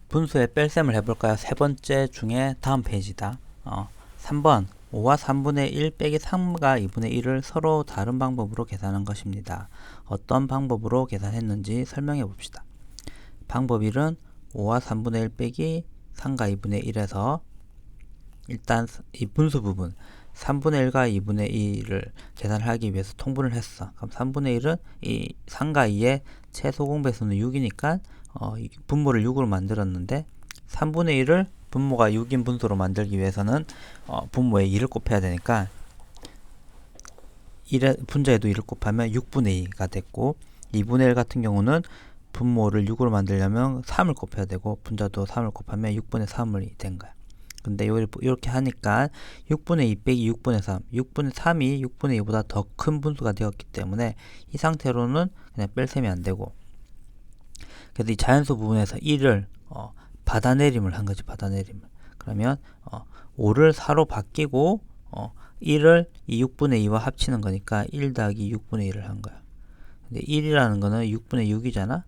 분수의 뺄셈을 해볼까요? 세 번째 중에 다음 페이지다. 3번 5와 3분의 1 빼기 3과 2분의 1을 서로 다른 방법으로 계산한 것입니다. 어떤 방법으로 계산했는지 설명해 봅시다. 방법 1은 5와 3분의 1 빼기 3과 2분의 1에서 일단 이 분수 부분 3분의 1과 2분의 1을 계산하기 위해서 통분을 했어. 그럼 3분의 1은 이 3과 2의 최소 공배수는 6이니까 분모를 6으로 만들었는데 3분의 1을 분모가 6인 분수로 만들기 위해서는 분모에 2를 곱해야 되니까 1의 분자에도 2를 곱하면 6분의 2가 됐고 2분의 1 같은 경우는 분모를 6으로 만들려면 3을 곱해야 되고 분자도 3을 곱하면 6분의 3이 된 거야. 근데 이렇게 하니까 6분의 2 빼기 6분의 3 6분의 3이 6분의 2보다 더 큰 분수가 되었기 때문에 이 상태로는 그냥 뺄셈이 안 되고, 그래서 이 자연수 부분에서 1을 받아내림을 한 거지. 받아내림을. 그러면 5를 4로 바뀌고 1을 이 6분의 2와 합치는 거니까 1 더하기 6분의 1을 한 거야. 근데 1이라는 거는 6분의 6이잖아.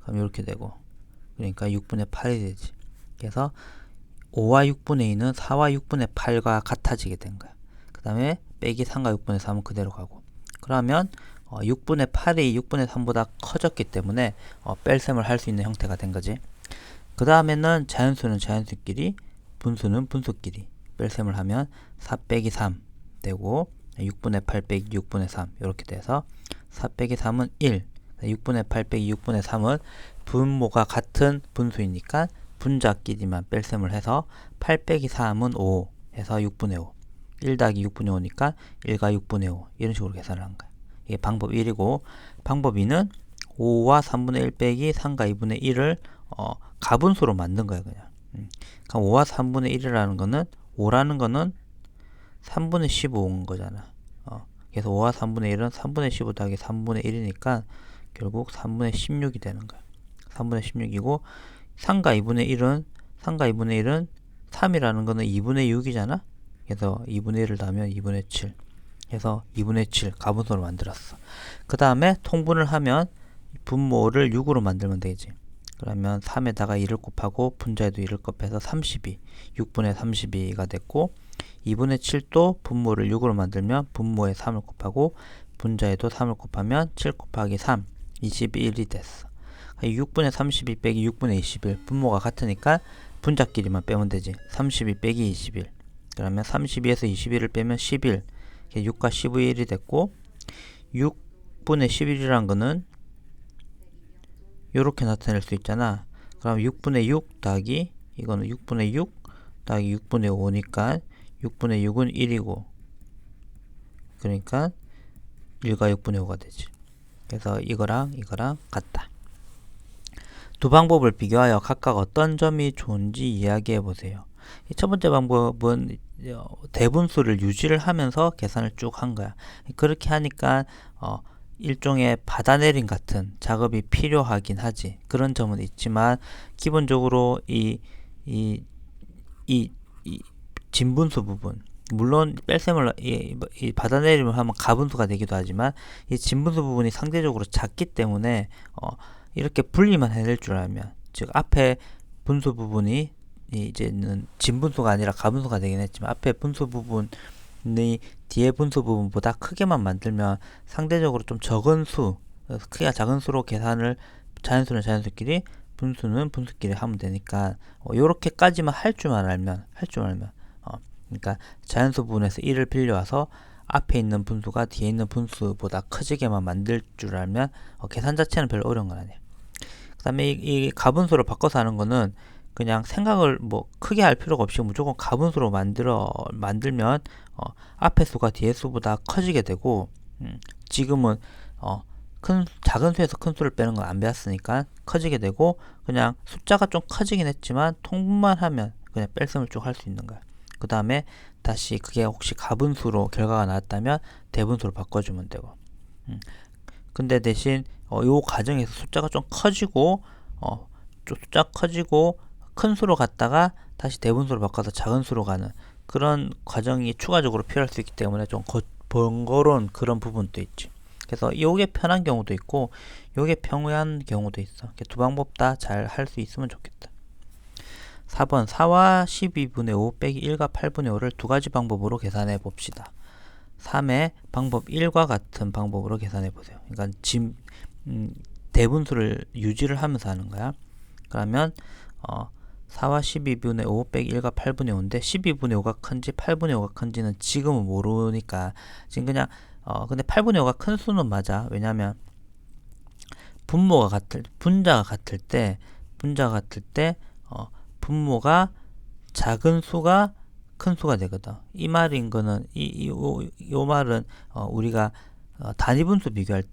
그럼 이렇게 되고, 그러니까 6분의 8이 되지. 그래서 5와 6분의 2는 4와 6분의 8과 같아지게 된 거야. 그 다음에 빼기 3과 6분의 3은 그대로 가고, 그러면 6분의 8이 6분의 3보다 커졌기 때문에 뺄셈을 할 수 있는 형태가 된 거지. 그 다음에는 자연수는 자연수끼리, 분수는 분수끼리 뺄셈을 하면 4 빼기 3 되고 6분의 8 빼기 6분의 3 이렇게 돼서 4 빼기 3은 1, 6분의 8 빼기 6분의 3은 분모가 같은 분수이니까 분자끼리만 뺄셈을 해서 8 빼기 3은 5 해서 6분의 5, 1 더하기 6분의 5니까 1과 6분의 5 이런 식으로 계산을 한 거야. 이게 방법 1이고, 방법 2는 5와 3분의 1 빼기 3과 2분의 1을 가분수로 만든 거야. 그냥. 그럼 5와 3분의 1이라는 거는 5라는 거는 3분의 15인 거잖아. 그래서 5와 3분의 1은 3분의 15 더하기 3분의 1이니까 결국 3분의 16이 되는 거야. 3분의 16이고 3과 2분의 1은 3이라는 거는 2분의 6이잖아. 그래서 2분의 1을 더하면 2분의 7 해서 2분의 7 가분수로 만들었어. 그 다음에 통분을 하면 분모를 6으로 만들면 되지. 그러면 3에다가 2를 곱하고 분자에도 2를 곱해서 32, 6분의 32가 됐고, 2분의 7도 분모를 6으로 만들면 분모에 3을 곱하고 분자에도 3을 곱하면 7 곱하기 3, 21이 됐어. 6분의 32 빼기 6분의 21, 분모가 같으니까 분자끼리만 빼면 되지. 32 빼기 21, 그러면 32에서 21을 빼면 11, 6과 11이 됐고, 6분의 11이란 거는 이렇게 나타낼 수 있잖아. 그럼 6분의 6 더하기, 이거는 6분의 6 더하기 6분의 5니까 6분의 6은 1이고, 그러니까 1과 6분의 5가 되지. 그래서 이거랑 같다. 두 방법을 비교하여 각각 어떤 점이 좋은지 이야기해 보세요. 첫 번째 방법은 대분수를 유지를 하면서 계산을 쭉 한 거야. 그렇게 하니까 일종의 받아내림 같은 작업이 필요하긴 하지. 그런 점은 있지만 기본적으로 이 진분수 부분, 물론 뺄셈을 이 받아내림을 하면 가분수가 되기도 하지만 이 진분수 부분이 상대적으로 작기 때문에 이렇게 분리만 해낼 줄 알면, 즉 앞에 분수 부분이 이제는 진분수가 아니라 가분수가 되긴 했지만 앞에 분수 부분이 뒤에 분수 부분보다 크게만 만들면 상대적으로 좀 적은 수, 크기가 작은 수로 계산을 자연수는 자연수끼리, 분수는 분수끼리 하면 되니까 요렇게까지만 할 줄만 알면 그러니까 자연수 부분에서 1을 빌려와서 앞에 있는 분수가 뒤에 있는 분수보다 커지게만 만들 줄 알면 계산 자체는 별로 어려운 건 아니에요. 그 다음에 이 가분수를 바꿔서 하는 거는 그냥 생각을 뭐 크게 할 필요가 없이 무조건 가분수로 만들면 앞에 수가 뒤에 수보다 커지게 되고, 지금은 작은 수에서 큰 수를 빼는 건 안 배웠으니까 커지게 되고, 그냥 숫자가 좀 커지긴 했지만 통분만 하면 그냥 뺄셈을 쭉 할 수 있는 거야. 그 다음에 다시 그게 혹시 가분수로 결과가 나왔다면 대분수로 바꿔주면 되고, 근데 대신 요 과정에서 숫자가 좀 커지고 숫자 커지고 큰 수로 갔다가 다시 대분수로 바꿔서 작은 수로 가는 그런 과정이 추가적으로 필요할 수 있기 때문에 좀 번거로운 그런 부분도 있지. 그래서 요게 편한 경우도 있고 요게 평이한 경우도 있어. 두 방법 다 잘 할 수 있으면 좋겠다. 4번 4와 12분의 5 빼기 1과 8분의 5를 두 가지 방법으로 계산해 봅시다. 3의 방법 1과 같은 방법으로 계산해 보세요. 그러니까 대분수를 유지를 하면서 하는 거야. 그러면 4와 12분의 5 빼기 1과 8분의 5인데 12분의 5가 큰지 8분의 5가 큰지는 지금은 모르니까 지금 그냥 근데 8분의 5가 큰 수는 맞아. 왜냐면 분자가 같을 때 분모가 작은 수가 큰 수가 되거든. 이 말인 거는 요 말은 우리가 단위분수를 비교할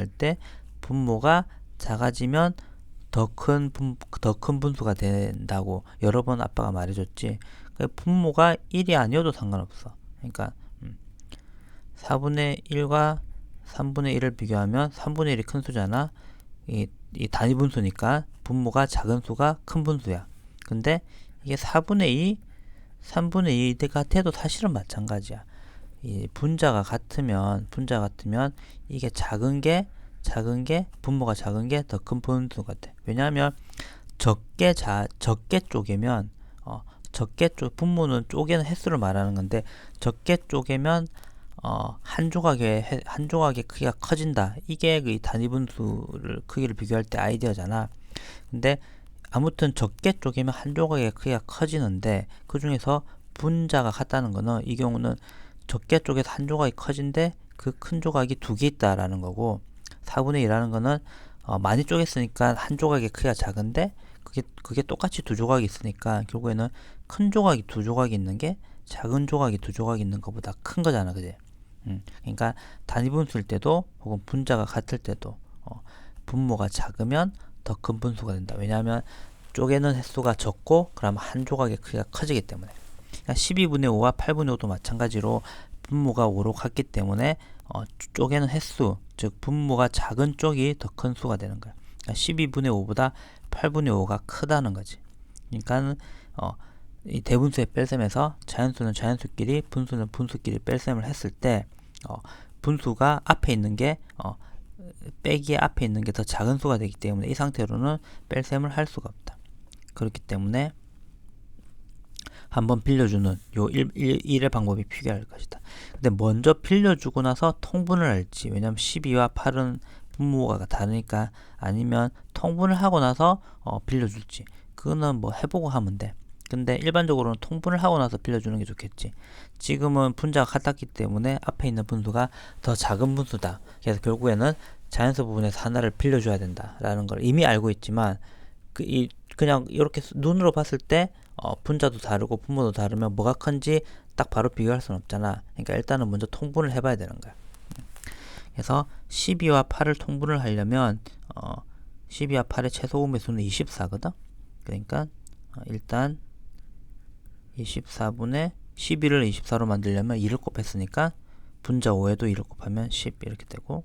때 분모가 작아지면 더 큰 분수가 된다고 여러 번 아빠가 말해줬지. 분모가 1이 아니어도 상관없어. 그러니까 4분의 1과 3분의 1을 비교하면 3분의 1이 큰 수잖아. 이 단위분수니까 분모가 작은 수가 큰 분수야. 근데 이게 4분의 2, 3분의 2 같아도 사실은 마찬가지야. 이 분자가 같으면 이게 작은 게 분모가 작은 게 더 큰 분수가 돼. 왜냐하면 적게 쪼개면 분모는 쪼개는 횟수를 말하는 건데 적게 쪼개면 한 조각의 크기가 커진다. 이게 그 단위분수를 크기를 비교할 때 아이디어잖아. 근데 아무튼 적게 쪼개면 한 조각의 크기가 커지는데 그 중에서 분자가 같다는 거는 이 경우는 적게 쪼개서 한 조각이 커진데 그 큰 조각이 두 개 있다라는 거고 4분의 1이라는 거는 많이 쪼갰으니까 한 조각의 크기가 작은데 그게 똑같이 두 조각이 있으니까 결국에는 큰 조각이 두 조각이 있는 게 작은 조각이 두 조각이 있는 것보다 큰 거잖아, 그지? 그러니까 단위분수일 때도 혹은 분자가 같을 때도 분모가 작으면 더 큰 분수가 된다. 왜냐하면 쪼개는 횟수가 적고 그러면 한 조각의 크기가 커지기 때문에. 그러니까 12분의 5와 8분의 5도 마찬가지로 분모가 5로 같기 때문에 쪼개는 횟수, 즉 분모가 작은 쪽이 더 큰 수가 되는 거야. 그러니까 12분의 5보다 8분의 5가 크다는 거지. 그러니까 이 대분수의 뺄셈에서 자연수는 자연수끼리 분수는 분수끼리 뺄셈을 했을 때 분수가 앞에 있는 게 빼기에 앞에 있는 게 더 작은 수가 되기 때문에 이 상태로는 뺄셈을 할 수가 없다. 그렇기 때문에 한번 빌려주는 요 1의 방법이 필요할 것이다. 근데 먼저 빌려주고 나서 통분을 할지, 왜냐면 12와 8은 분모가 다르니까, 아니면 통분을 하고 나서 빌려줄지, 그거는 뭐 해보고 하면 돼. 근데 일반적으로는 통분을 하고 나서 빌려주는 게 좋겠지. 지금은 분자가 같았기 때문에 앞에 있는 분수가 더 작은 분수다. 그래서 결국에는 자연수 부분에서 하나를 빌려줘야 된다라는 걸 이미 알고 있지만 그냥 이렇게 눈으로 봤을 때 분자도 다르고 분모도 다르면 뭐가 큰지 딱 바로 비교할 수는 없잖아. 그러니까 일단은 먼저 통분을 해봐야 되는 거야. 그래서 12와 8을 통분을 하려면 12와 8의 최소 우매수는 24거든. 그러니까 일단 24분의 12를 24로 만들려면 2를 곱했으니까 분자 5에도 2를 곱하면 10 이렇게 되고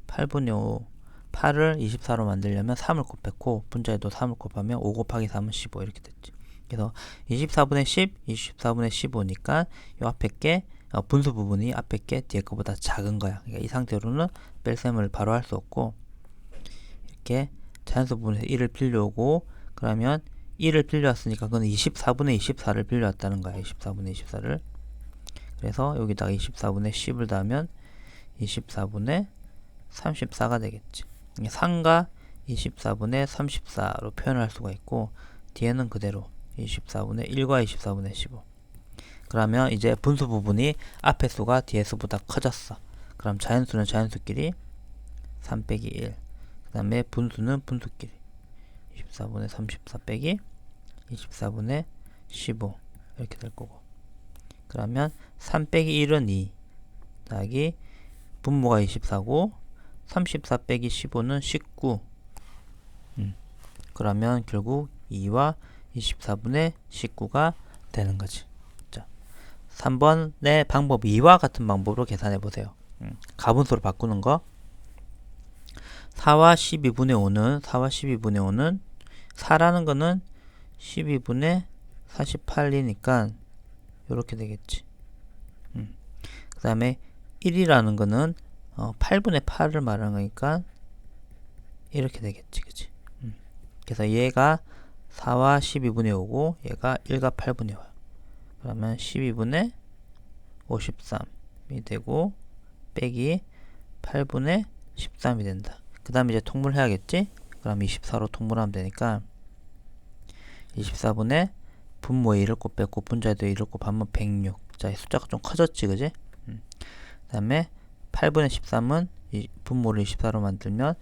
8분의 5 8을 24로 만들려면 3을 곱했고 분자에도 3을 곱하면 5 곱하기 3은 15 이렇게 됐지. 그래서 24분의 10, 24분의 15니까 이 앞에 게 분수 부분이 앞에 게 뒤에 거보다 작은 거야. 그러니까 이 상태로는 뺄셈을 바로 할 수 없고 이렇게 자연수 부분에서 1을 빌려오고 그러면 1을 빌려왔으니까 그건 24분의 24를 빌려왔다는 거야. 24분의 24를. 그래서 여기다가 24분의 10을 더하면 24분의 34가 되겠지. 3과 24분의 34로 표현을 할 수가 있고 뒤에는 그대로 24분의 1과 24분의 15. 그러면 이제 분수 부분이 앞에 수가 뒤에 수보다 커졌어. 그럼 자연수는 자연수끼리 3 빼기 1. 그 다음에 분수는 분수끼리 24분의 34 빼기 24분의 15 이렇게 될 거고. 그러면 3 빼기 1은 2 더하기 분모가 24고 34 빼기 15는 19. 그러면 결국 2와 24분의 19가 되는 거지. 자, 3번의 방법 2와 같은 방법으로 계산해 보세요. 가분수로 바꾸는 거. 4와 12분의 5는 4라는 거는 12분의 48이니까 이렇게 되겠지. 그 다음에 1이라는 거는 8분의 8을 말하는 거니까 이렇게 되겠지, 그치? 그래서 얘가 4와 12분의 5고 얘가 1과 8분의 5. 그러면 12분의 53이 되고 빼기 8분의 13이 된다. 그 다음에 이제 통분해야겠지? 그럼 24로 통분하면 되니까 24분의 분모의 1을 곱 뺐고 분자에도 1을 곱하면 106. 자, 숫자가 좀 커졌지, 그지? 그 다음에 8분의 13은 이 분모를 24로 만들면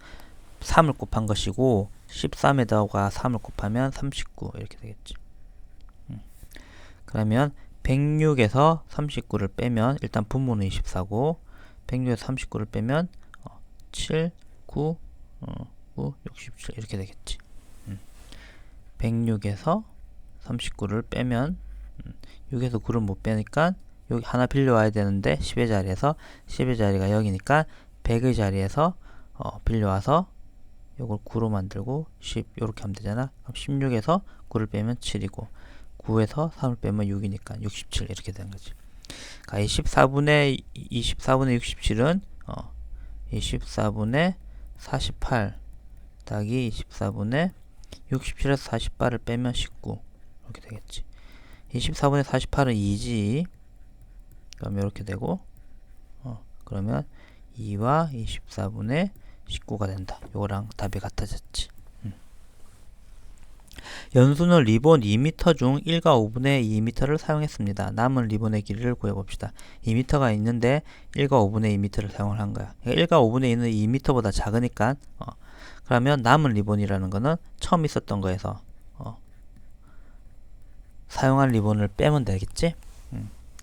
3을 곱한 것이고 13에다가 3을 곱하면 39 이렇게 되겠지. 그러면 106에서 39를 빼면 일단 분모는 24고 106에서 39를 빼면 7, 9, 9, 67 이렇게 되겠지. 106에서 39를 빼면 6에서 9를 못 빼니까 여기 하나 빌려와야 되는데 10의 자리에서 10의 자리가 여기니까 100의 자리에서 빌려와서 요걸 9로 만들고 10 요렇게 하면 되잖아. 그럼 16에서 9를 빼면 7이고 9에서 3을 빼면 6이니까 67 이렇게 되는 거지. 그러니까 24분의 67은 24분의 48 더하기 24분의 67에서 48을 빼면 19 이렇게 되겠지. 24분의 48은 2지. 그럼 이렇게 되고 그러면 2와 24분의 19가 된다. 요거랑 답이 같아졌지. 연수는 리본 2m 중 1과 5분의 2m를 사용했습니다. 남은 리본의 길이를 구해봅시다. 2m가 있는데 1과 5분의 2m를 사용을 한 거야. 그러니까 1과 5분의 2는 2m보다 작으니까 그러면 남은 리본이라는 거는 처음 있었던 거에서 사용한 리본을 빼면 되겠지?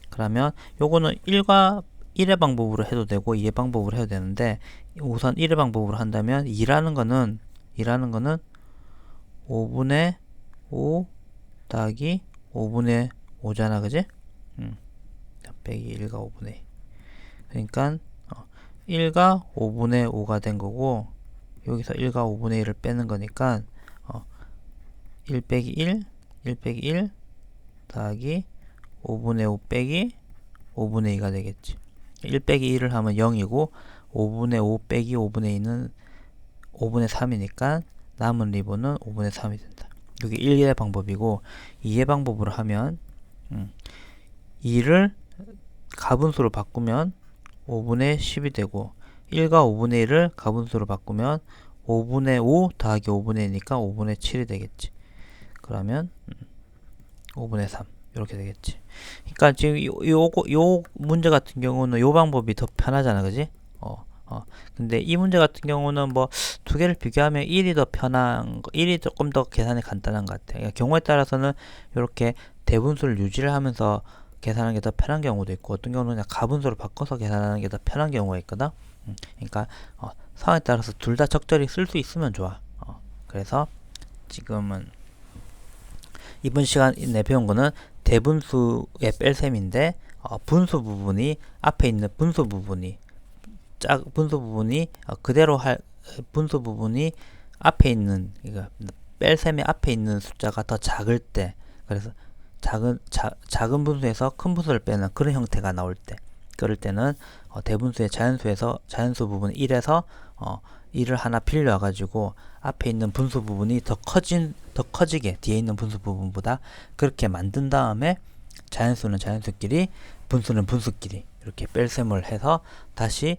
그러면 요거는 1의 방법으로 해도 되고 2의 방법으로 해도 되는데 우선 1의 방법으로 한다면 2라는 거는 5분의 5 더하기 5분의 5잖아, 그지? 빼기 1과 5분의 2. 그러니까 1과 5분의 5가 된 거고 여기서 1과 5분의 1을 빼는 거니까 1 빼기 1, 1 빼기 1 더하기 5분의 5 빼기 5분의 2가 되겠지. 1 빼기 1을 하면 0이고 5분의 5 빼기 5분의 2는 5분의 3이니까 남은 리본은 5분의 3이 된다. 여기 1의 방법이고 2의 방법으로 하면 2를 가분수로 바꾸면 5분의 10이 되고 1과 5분의 1을 가분수로 바꾸면 5분의 5 더하기 5분의 2니까 5분의 7이 되겠지. 그러면 5분의 3 이렇게 되겠지. 그러니까 지금 요 문제 같은 경우는 요 방법이 더 편하잖아, 그지? 근데 이 문제 같은 경우는 뭐 두 개를 비교하면 1이 더 편한 1이 조금 더 계산이 간단한 것 같아. 그러니까 경우에 따라서는 이렇게 대분수를 유지를 하면서 계산하는 게 더 편한 경우도 있고 어떤 경우는 그냥 가분수로 바꿔서 계산하는 게 더 편한 경우가 있거든. 그러니까 상황에 따라서 둘 다 적절히 쓸 수 있으면 좋아. 그래서 지금은 이번 시간에 배운 거는 대분수의 뺄셈인데 분수 부분이 앞에 있는 분수 부분이 그대로 할 분수 부분이 앞에 있는 뺄셈의 앞에 있는 숫자가 더 작을 때, 그래서 작은 분수에서 큰 분수를 빼는 그런 형태가 나올 때, 그럴 때는 대분수의 자연수 부분 1에서 1을 하나 빌려 가지고 앞에 있는 분수 부분이 더 커지게 뒤에 있는 분수 부분보다 그렇게 만든 다음에 자연수는 자연수끼리 분수는 분수끼리 이렇게 뺄셈을 해서 다시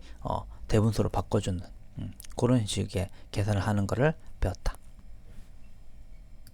대분수로 바꿔주는 그런 식의 계산을 하는 것을 배웠다.